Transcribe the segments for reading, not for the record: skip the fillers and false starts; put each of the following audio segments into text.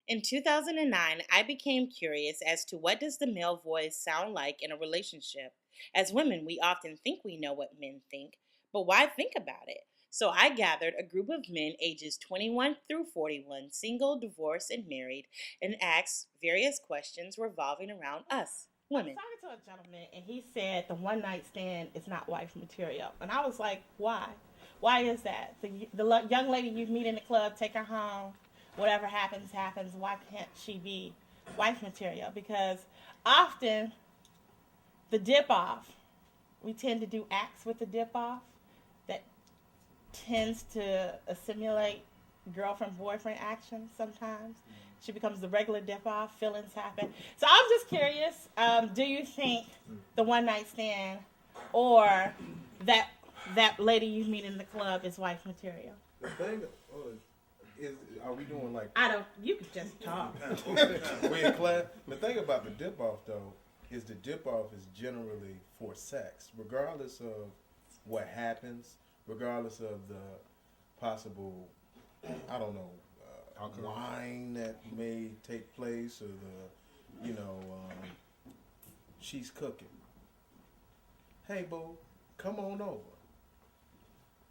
In 2009, I became curious as to what does the male voice sound like in a relationship. As women, we often think we know what men think, but why think about it? So I gathered a group of men ages 21 through 41, single, divorced, and married, and asked various questions revolving around us, women. I was talking to a gentleman, and he said the one night stand is not wife material. And I was like, why? Why is that? The young lady you meet in the club, take her home, whatever happens, happens. Why can't she be wife material? Because often the dip off, we tend to do acts with the dip off that tends to assimilate girlfriend boyfriend action sometimes. She becomes the regular dip off, feelings happen. So I'm just curious, do you think the one night stand or that lady you meet in the club is wife material? The thing are we doing like... You could just talk. We in class. The thing about the dip off though is the dip off is generally for sex, regardless of what happens, regardless of the possible, I don't know, wine that may take place or she's cooking. Hey boo, come on over.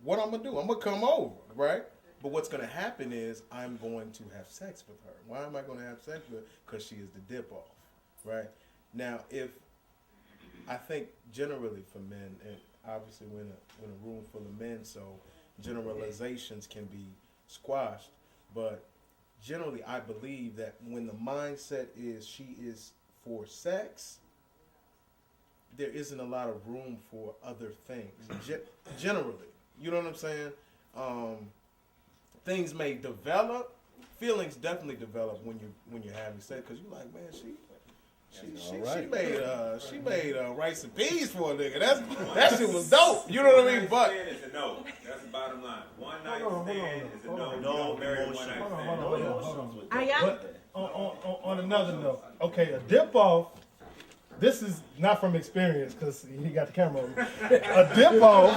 What I'm gonna do? I'm gonna come over, right? But what's going to happen is I'm going to have sex with her. Why am I going to have sex with her? Because she is the dip-off, right? Now, I think generally for men, and obviously we're in a room full of men, so generalizations can be squashed, but generally I believe that when the mindset is she is for sex, there isn't a lot of room for other things, generally. You know what I'm saying? Things may develop. Feelings definitely develop when you're having sex, because you're like, man, she made rice and peas for a nigga. That shit was dope. You know what I mean? But it's a no. That's the bottom line. One night stand is a no. You don't marry one night stand. On another note, okay, a dip off. This is not from experience because he got the camera on me. A dip off,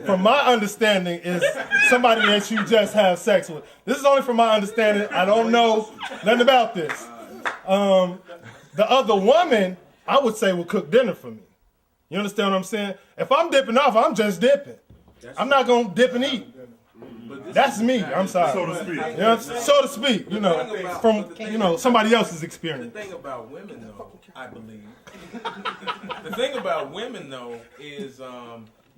from my understanding, is somebody that you just have sex with. This is only from my understanding. I don't know nothing about this. The other woman, I would say, would cook dinner for me. You understand what I'm saying? If I'm dipping off, I'm just dipping. I'm not going to dip and eat. That's me. I'm sorry. So to speak. You know, so to speak. From somebody else's experience. The thing about women, though, I believe. The thing about women, though, is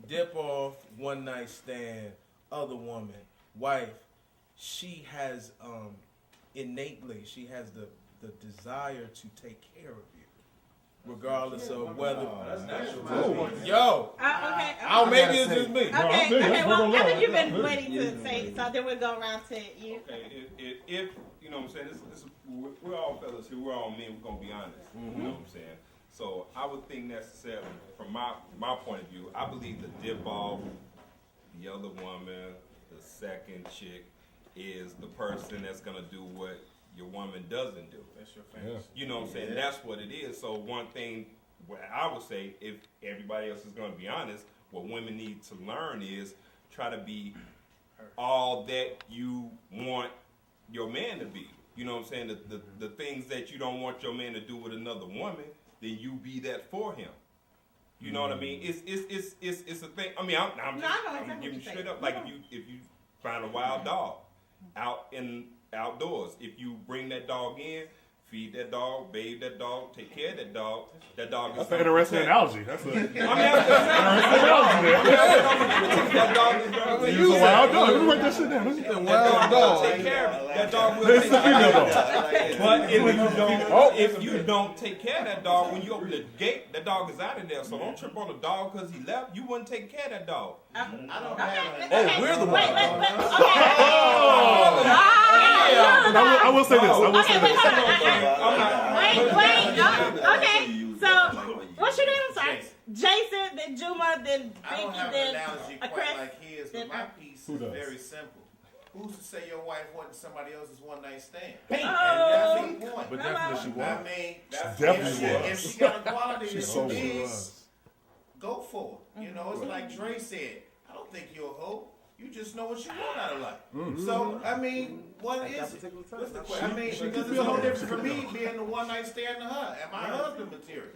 dip off, one night stand, other woman, wife. She has innately, she has the desire to take care of you, regardless of whether. Yo. Okay. Oh, maybe it's just me. Okay. Well, Evan, you've been waiting to say, so then we'll go around to you. Okay. If you know what I'm saying, we're all fellas here. We're all men. We're gonna be honest. You know what I'm saying. So I would think necessarily, from my point of view, I believe the dip off, the other woman, the second chick, is the person that's gonna do what your woman doesn't do. That's your fantasy. You know what I'm saying? Yeah. That's what it is. So one thing, what I would say, if everybody else is going to be honest, what women need to learn is try to be all that you want your man to be. You know what I'm saying? The things that you don't want your man to do with another woman, then you be that for him. You know what I mean? It's a thing. I mean, I'm giving you straight up. Like if you find a wild dog outdoors, if you bring that dog in, feed that dog, bathe that dog, take care of that dog is... That's an interesting analogy. That's an interesting analogy. That dog is going to use a wild dog. Let me write that shit down. That dog will take care of it. That dog will take care of it. But if you don't take care of that dog, when you open the gate, that dog is out of there. So don't trip on the dog because he left. You wouldn't take care of that dog. I don't have we're the wild dog. I will say this. Okay, so what's your name? I'm sorry. Jason, then Juma, then I don't Vicky, have then an analogy quite Chris. like his, but my piece is very simple. Who's to say your wife wasn't somebody else's one night stand? And that's the point. But definitely she was. I mean, Definitely if she got a quality that so she was. needs, go for it. You know, it's like Dre said. I don't think you're a hoe. You just know what you want out of life. So, I mean, what is it? What's the question? I mean, because it's no different for me being the one night stand to her and my husband material.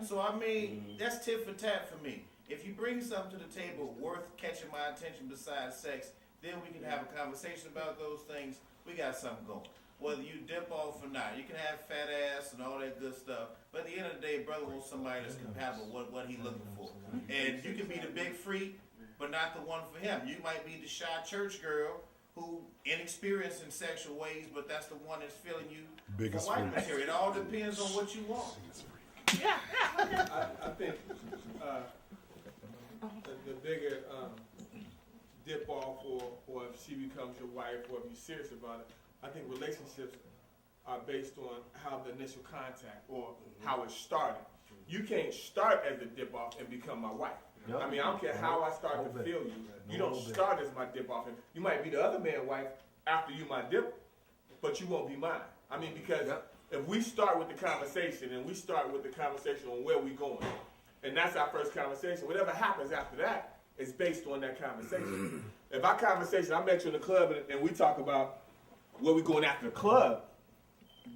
So, I mean, that's tit for tat for me. If you bring something to the table worth catching my attention besides sex, then we can have a conversation about those things. We got something going. Whether you dip off or not, you can have fat ass and all that good stuff. But at the end of the day, brother wants somebody that's compatible with what he's looking for. And you can be the big freak, but not the one for him. You might be the shy church girl who inexperienced in sexual ways, but that's the one that's feeling you Biggest for white freak. material. It all depends on what you want. I think the bigger dip off, or if she becomes your wife, or if you're serious about it, I think relationships are based on how the initial contact or how it started. You can't start as a dip off and become my wife. I mean, I don't care how I start to feel you. You don't start as my dip off. And you might be the other man's wife after you my dip, but you won't be mine. I mean, because if we start with the conversation and we start with the conversation on where we're going, and that's our first conversation, whatever happens after that is based on that conversation. If our conversation, I met you in the club and we talk about where we're going after the club,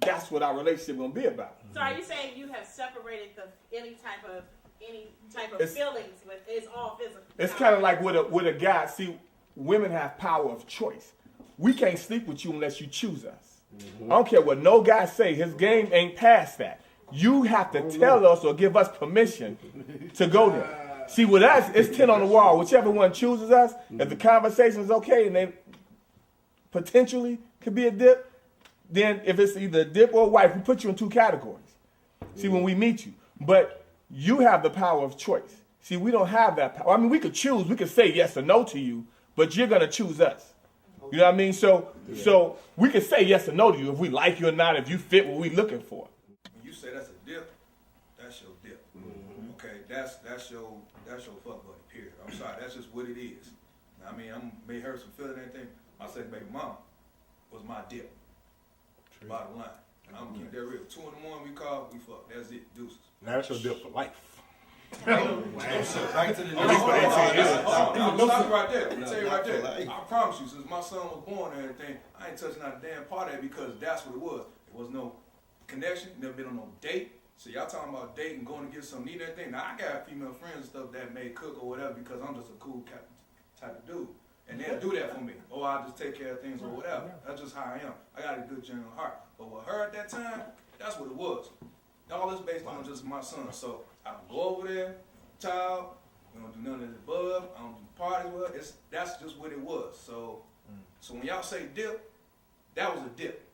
that's what our relationship going to be about. So are you saying you have separated any type of feelings with, it's all physical? It's kind of like with a guy. See, women have power of choice. We can't sleep with you unless you choose us. I don't care what no guy say. His game ain't past that. You have to tell us or give us permission to go there. See, with us, it's 10 on the wall. Whichever one chooses us, if the conversation is okay and they potentially could be a dip, then if it's either a dip or a wife, we put you in two categories. See, when we meet you. But you have the power of choice. See, we don't have that power. I mean, we could choose. We could say yes or no to you, but you're going to choose us. You know what I mean? So we could say yes or no to you if we like you or not, if you fit what we're looking for. When you say that's a dip, that's your dip. Okay, that's your fuck buddy, period. I'm sorry, that's just what it is. I mean, I may hurt some feelings and everything. My second baby mama was my dip. Bottom line. I'm gonna keep that real. 2 in the morning we call, we fuck. That's it. Deuces. Now that's your deal for life. Back to the I'm sorry right there. I'm tell you right there. I promise you, since my son was born and everything, I ain't touching not a damn part of it because that's what it was. It was no connection, never been on no date. So y'all talking about dating, going to get something, need everything. Now I got female friends and stuff that may cook or whatever because I'm just a cool type of dude. And they'll do that for me. Or I'll just take care of things or whatever. That's just how I am. I got a good genuine heart. But with her at that time, that's what it was. All this based on just my son. So I don't go over there, child, we don't do none of this above, I don't do parties with her. That's just what it was. So when y'all say dip, that was a dip.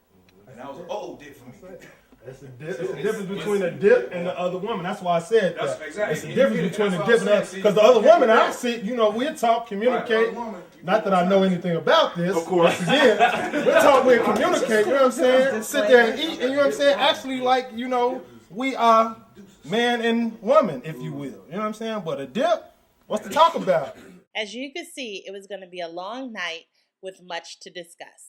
And that was an old dip for me. It's the difference between a dip and the other woman. That's why I said that. Exactly. It's the difference between the dip and the other. Because the other woman, I see, we'll talk, communicate. Not that I know anything about this. Of course. Yeah. We'll talk, we'll communicate, you know what I'm saying? Sit there and eat, and you know what I'm saying? Actually, like, we are man and woman, if you will. You know what I'm saying? But a dip, what's to talk about? As you could see, it was going to be a long night with much to discuss.